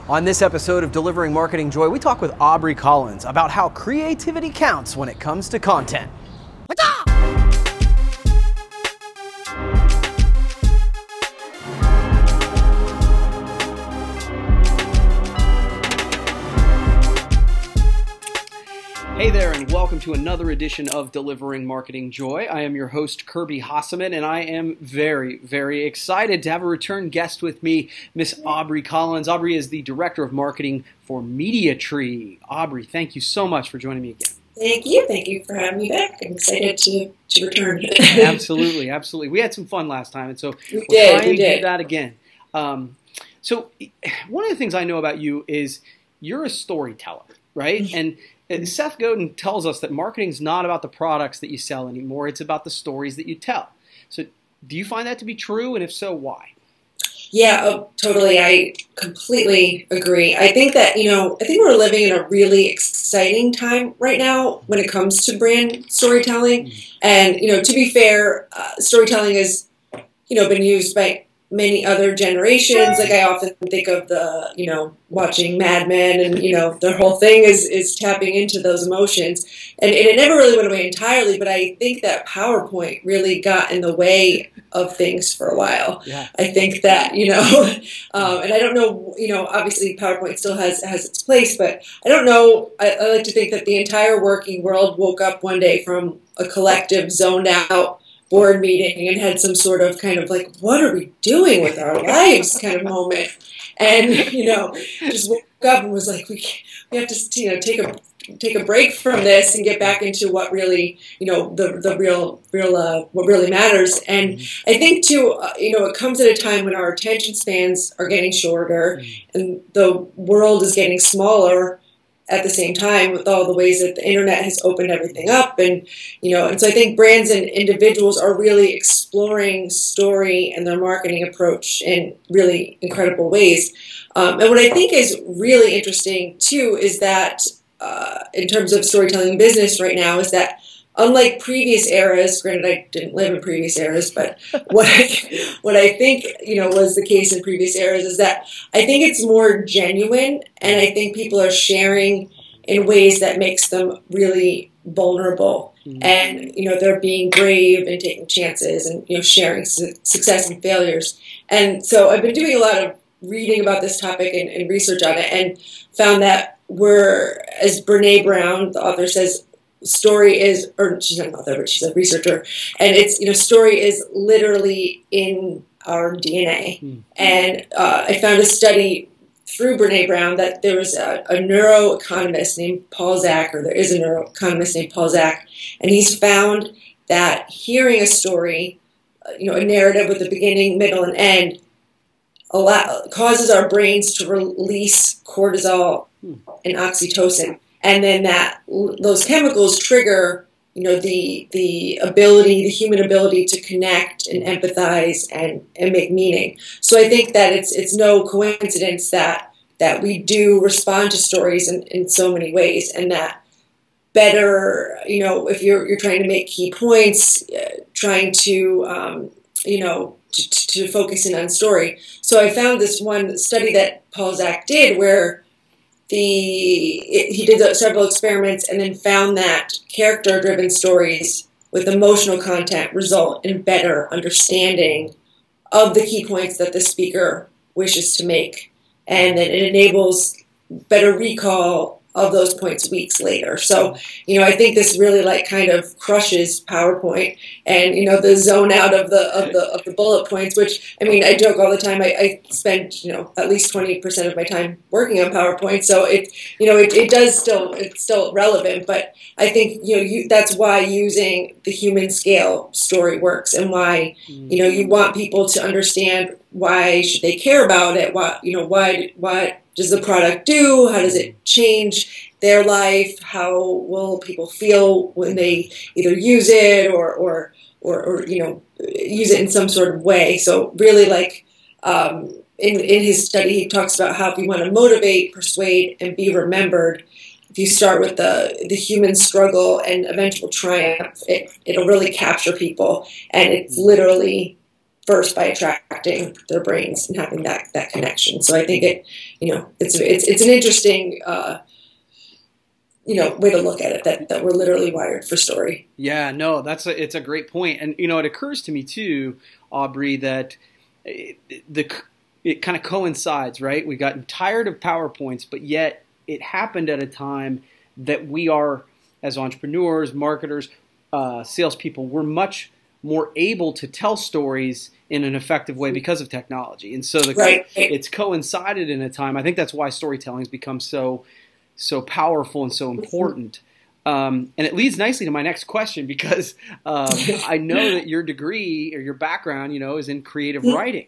On this episode of Delivering Marketing Joy, we talk with Aubrey Collins about how creativity counts when it comes to content. Hey there, and welcome to another edition of Delivering Marketing Joy. I am your host, Kirby Hasseman, and I am very, very excited to have a return guest with me, Miss Aubrey Collins. Aubrey is the Director of Marketing for MediaTree. Aubrey, thank you so much for joining me again. Thank you. Thank you for having me back. I'm excited to return. Absolutely, absolutely. We had some fun last time, and so we'll try and do that again. So one of the things I know about you is you're a storyteller, right? And Seth Godin tells us that marketing is not about the products that you sell anymore. It's about the stories that you tell. So do you find that to be true? And if so, why? Yeah, totally. I completely agree. I think that, I think we're living in a really exciting time right now when it comes to brand storytelling. And, to be fair, storytelling has, been used by many other generations. Like I often think of the, watching Mad Men and, their whole thing is tapping into those emotions. And it never really went away entirely, but I think that PowerPoint really got in the way of things for a while. Yeah. I think that, and I don't know, obviously PowerPoint still has its place, but I don't know. I like to think that the entire working world woke up one day from a collective zoned out board meeting and had some sort of kind of like, what are we doing with our lives kind of moment. And, just woke up and was like, we have to, take a break from this and get back into what really, the real, what really matters. And I think too, it comes at a time when our attention spans are getting shorter and the world is getting smaller at the same time with all the ways that the internet has opened everything up. And, and so I think brands and individuals are really exploring story and their marketing approach in really incredible ways. And what I think is really interesting too is that in terms of storytelling business right now is that unlike previous eras, granted I didn't live in previous eras, but what I think, was the case in previous eras is that I think it's more genuine and I think people are sharing in ways that makes them really vulnerable. And, they're being brave and taking chances and, sharing success and failures. And so I've been doing a lot of reading about this topic and research on it and found that as Brene Brown, the author, says, story is, or she's not an author, but she's a researcher, and it's, story is literally in our DNA. And I found a study through Brene Brown that there was a neuroeconomist named Paul Zak, or there is a neuroeconomist named Paul Zak, and he's found that hearing a story, a narrative with a beginning, middle, and end, causes our brains to release cortisol and oxytocin. And then those chemicals trigger, the ability, the human ability to connect and empathize and make meaning. So I think that it's no coincidence that we do respond to stories in so many ways, and that better, if you're trying to make key points, trying to, to focus in on story. So I found this one study that Paul Zak did where he did several experiments and then found that character-driven stories with emotional content result in better understanding of the key points that the speaker wishes to make. And then it enables better recall of those points weeks later. So, I think this really kind of crushes PowerPoint and, the zone out of the bullet points, which, I joke all the time. I spend, at least 20% of my time working on PowerPoint. So it's still relevant, but I think, that's why using the human scale story works and why, you want people to understand why should they care about it? What does the product do? How does it change their life? How will people feel when they either use it or use it in some sort of way? So really, in his study, he talks about how if you want to motivate, persuade, and be remembered, if you start with the human struggle and eventual triumph, it'll really capture people, and it's literally first by attracting their brains and having that connection. So I think it's an interesting way to look at it, that we're literally wired for story. Yeah, no, it's a great point. And, it occurs to me too, Aubrey, that it kind of coincides, right? We've gotten tired of PowerPoints, but yet it happened at a time that we are, as entrepreneurs, marketers, salespeople, we're much more able to tell stories in an effective way because of technology. And so it's coincided in a time. I think that's why storytelling has become so powerful and so important. And it leads nicely to my next question, because I know that your degree or your background, is in creative writing.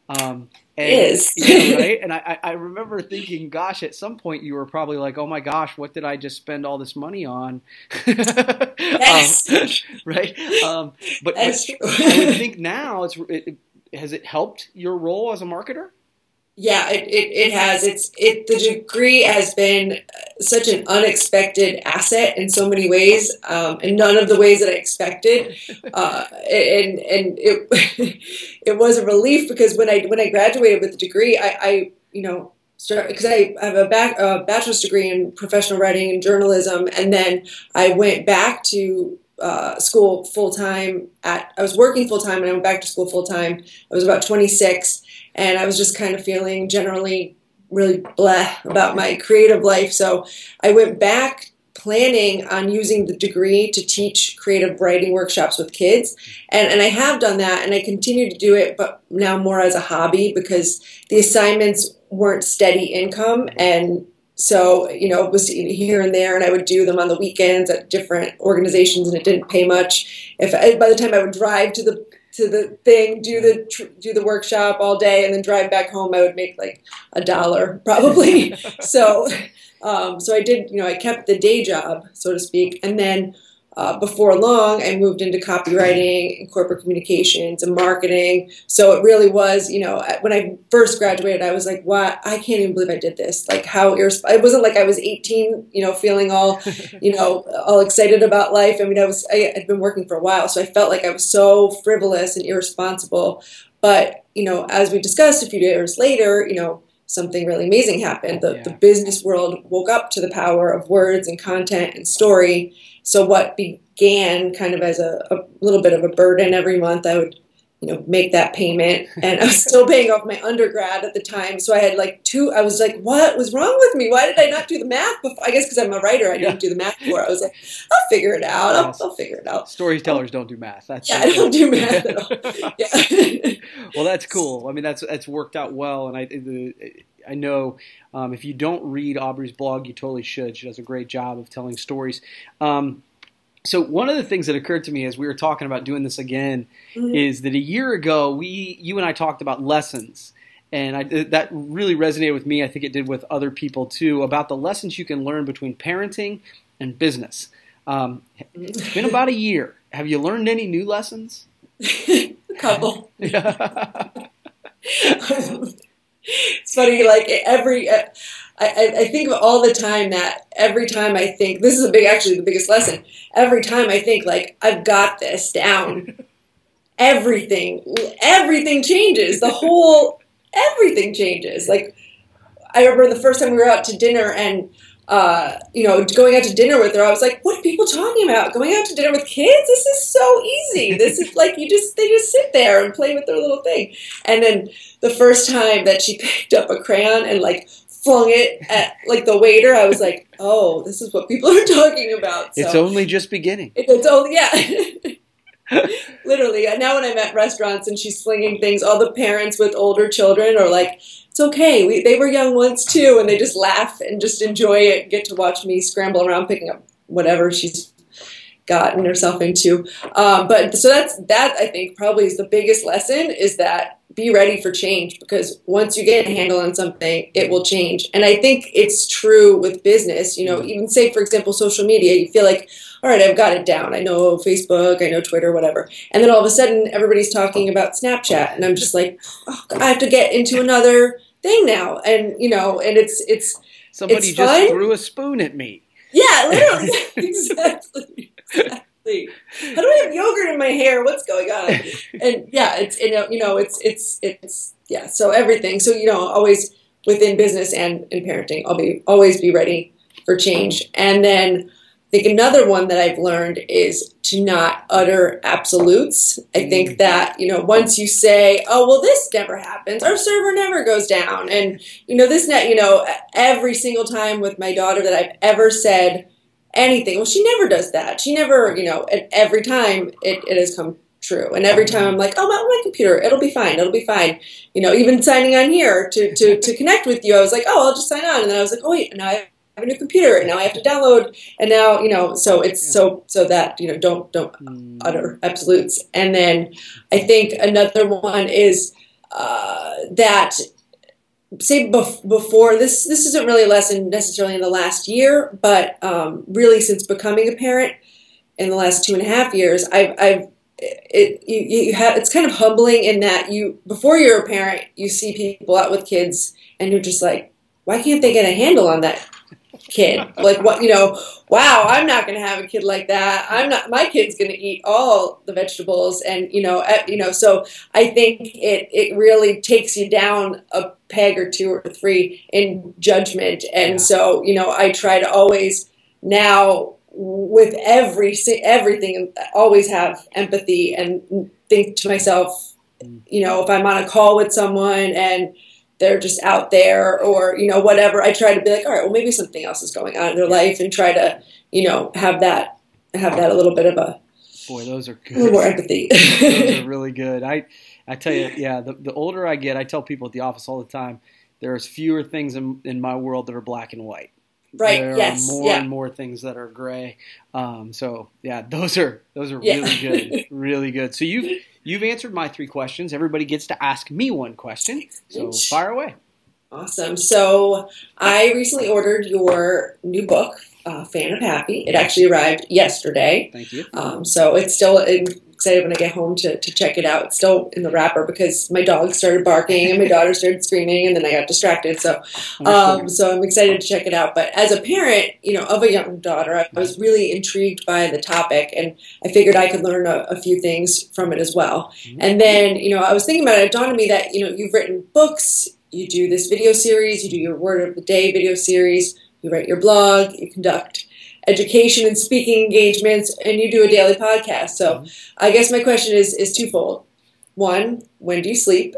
Right? And I remember thinking, gosh, at some point you were probably like, oh my gosh, what did I just spend all this money on? Yes. Right? But I would think now, has it helped your role as a marketer? Yeah, it has. The degree has been such an unexpected asset in so many ways, and none of the ways that I expected. And it was a relief, because when I graduated with the degree, I started, because I have a bachelor's degree in professional writing and journalism, and then I went back to school full time. I was working full time, and I went back to school full time. I was about 26. And I was just kind of feeling generally really bleh about my creative life. So I went back planning on using the degree to teach creative writing workshops with kids. And I have done that, and I continue to do it, but now more as a hobby, because the assignments weren't steady income. And so, it was here and there, and I would do them on the weekends at different organizations, and it didn't pay much. By the time I would drive to the thing, do the workshop all day, and then drive back home, I would make like $1 probably. So I did, I kept the day job, so to speak. And then before long, I moved into copywriting and corporate communications and marketing. So it really was, when I first graduated, I was like, what? I can't even believe I did this. Like, it wasn't like I was 18, feeling all, all excited about life. I mean, I had been working for a while, so I felt like I was so frivolous and irresponsible. But, as we discussed a few years later, something really amazing happened. The business world woke up to the power of words and content and story. So what began kind of as a little bit of a burden every month, I would, make that payment. And I was still paying off my undergrad at the time. So I had I was like, what was wrong with me? Why did I not do the math before? I guess because I'm a writer, I didn't do the math before. I was like, I'll figure it out. I'll figure it out. Storytellers don't do math. I don't do math at all. Yeah. Well, that's cool. I mean, that's worked out well. And I know if you don't read Aubrey's blog, you totally should. She does a great job of telling stories. So one of the things that occurred to me as we were talking about doing this again is that a year ago, you and I talked about lessons. And that really resonated with me. I think it did with other people too, about the lessons you can learn between parenting and business. It's been about a year. Have you learned any new lessons? A couple. It's funny, like I think of all the time that every time I think, this is actually the biggest lesson, every time I think like, I've got this down, everything changes, everything changes. Like, I remember the first time we were out to dinner, and going out to dinner with her, I was like, what are people talking about? Going out to dinner with kids? This is so easy. This is like, they just sit there and play with their little thing. And then the first time that she picked up a crayon and flung it at the waiter, I was like, oh, this is what people are talking about. So, it's only just beginning. It's only, yeah. Literally. Now when I'm at restaurants and she's slinging things, all the parents with older children are like, it's okay. They were young once too, and they just laugh and just enjoy it. Get to watch me scramble around picking up whatever she's gotten herself into. But so that I think probably is the biggest lesson, is that be ready for change, because once you get a handle on something, it will change. And I think it's true with business. Even say, for example, social media, you feel like, all right, I've got it down. I know Facebook, I know Twitter, whatever. And then all of a sudden, everybody's talking about Snapchat, and I'm just like, oh, I have to get into another thing now. And and it's somebody it's just fun. Threw a spoon at me. Yeah, literally, exactly. Seriously. How do I have yogurt in my hair? What's going on? And yeah, it's yeah. So everything. So always within business and in parenting, I'll always be ready for change. And then I think another one that I've learned is to not utter absolutes. I think that, once you say, oh, well, this never happens, our server never goes down. And, every single time with my daughter that I've ever said anything, well, she never does that. She never, and every time it has come true. And every time I'm like, oh, my computer, it'll be fine. It'll be fine. Even signing on here to connect with you, I was like, oh, I'll just sign on. And then I was like, oh, wait, now I have a new computer, and now I have to download, and now, so it's so that, don't utter absolutes. And then I think another one is that, say before, this isn't really a lesson necessarily in the last year, but really since becoming a parent in the last 2.5 years, it's kind of humbling in that before you're a parent, you see people out with kids, and you're just like, why can't they get a handle on that kid? Like, what, wow, I'm not going to have a kid like that. My kid's going to eat all the vegetables. And, so I think it really takes you down a peg or two or three in judgment. And so, I try to always now with everything, always have empathy and think to myself, if I'm on a call with someone and they're just out there or, whatever, I try to be like, all right, well, maybe something else is going on in their life, and try to, have that a little bit of a, boy, those are good. A little more empathy. Those are really good. I tell you, yeah, the older I get, I tell people at the office all the time, there's fewer things in my world that are black and white. Right. There are more and more things that are gray. So yeah, those are really good, really good. So you've answered my 3 questions. Everybody gets to ask me 1 question. So fire away. Awesome. So I recently ordered your new book, Fan of Happy. It actually arrived yesterday. Thank you. So it's still, I'm excited when I get home to check it out. It's still in the wrapper because my dog started barking and my daughter started screaming, and then I got distracted. So I'm excited to check it out. But as a parent, of a young daughter, I was really intrigued by the topic, and I figured I could learn a few things from it as well. Mm-hmm. And then, I was thinking about it. It dawned on me that, you've written books, you do this video series, you do your Word of the Day video series, you write your blog, you conduct education and speaking engagements, and you do a daily podcast. So I guess my question is twofold. 1, when do you sleep?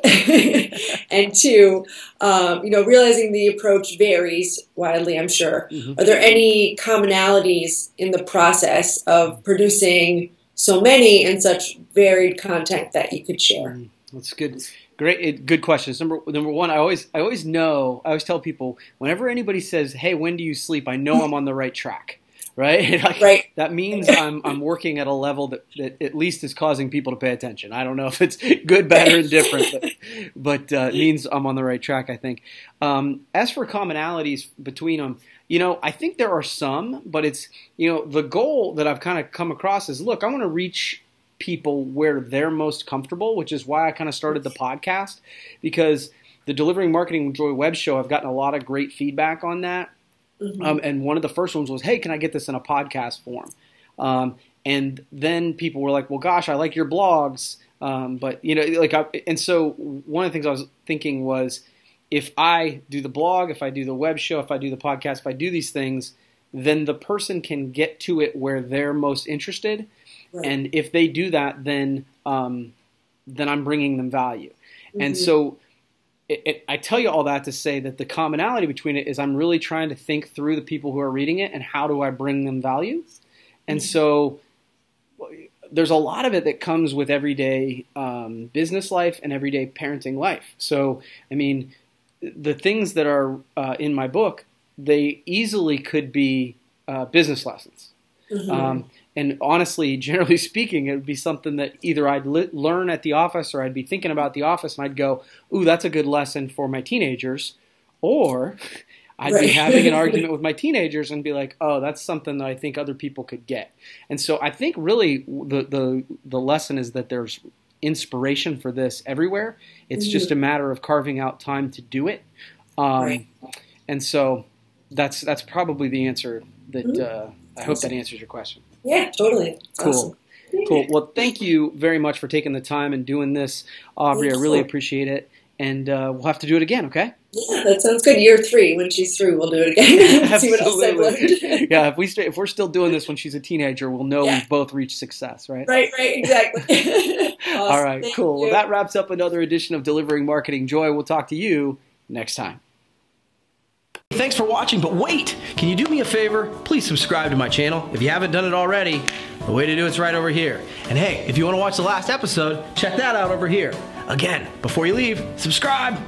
And 2, realizing the approach varies widely, I'm sure. Mm-hmm. Are there any commonalities in the process of producing so many and such varied content that you could share? That's good. Good questions. Number 1, I always tell people, whenever anybody says, hey, when do you sleep? I know I'm on the right track. Right? Right. That means I'm working at a level that at least is causing people to pay attention. I don't know if it's good, bad, or indifferent, but it means I'm on the right track, I think. As for commonalities between them, I think there are some, but it's, the goal that I've kind of come across is, look, I want to reach people where they're most comfortable, which is why I kind of started the podcast, because the Delivering Marketing with Joy web show, I've gotten a lot of great feedback on that. Mm-hmm. And one of the first ones was, hey, can I get this in a podcast form? And then people were like, well, gosh, I like your blogs. But, and so one of the things I was thinking was, if I do the blog, if I do the web show, if I do the podcast, if I do these things, then the person can get to it where they're most interested. Right. And if they do that, then I'm bringing them value. Mm-hmm. And so I tell you all that to say that the commonality between it is I'm really trying to think through the people who are reading it and how do I bring them value. And so there's a lot of it that comes with everyday business life and everyday parenting life. So, I mean, the things that are in my book, they easily could be business lessons. Mm-hmm. And honestly, generally speaking, it would be something that either I'd learn at the office or I'd be thinking about the office and I'd go, ooh, that's a good lesson for my teenagers. Or I'd be having an argument with my teenagers and be like, oh, that's something that I think other people could get. And so I think really the lesson is that there's inspiration for this everywhere. It's just a matter of carving out time to do it. And so that's probably the answer that I hope that answers your question. Yeah, totally. Cool. Awesome. Cool. Well, thank you very much for taking the time and doing this, Aubrey. I really appreciate it. And we'll have to do it again, okay? Yeah, that sounds good. Year 3, when she's through, we'll do it again. See what else I've learned. Yeah, if we're still doing this when she's a teenager, we'll know we've both reached success, right? Right, exactly. Awesome. All right, Thank cool. you. Well, that wraps up another edition of Delivering Marketing Joy. We'll talk to you next time. Thanks for watching, but wait! Can you do me a favor? Please subscribe to my channel. If you haven't done it already, the way to do it's right over here. And hey, if you want to watch the last episode, check that out over here. Again, before you leave, subscribe!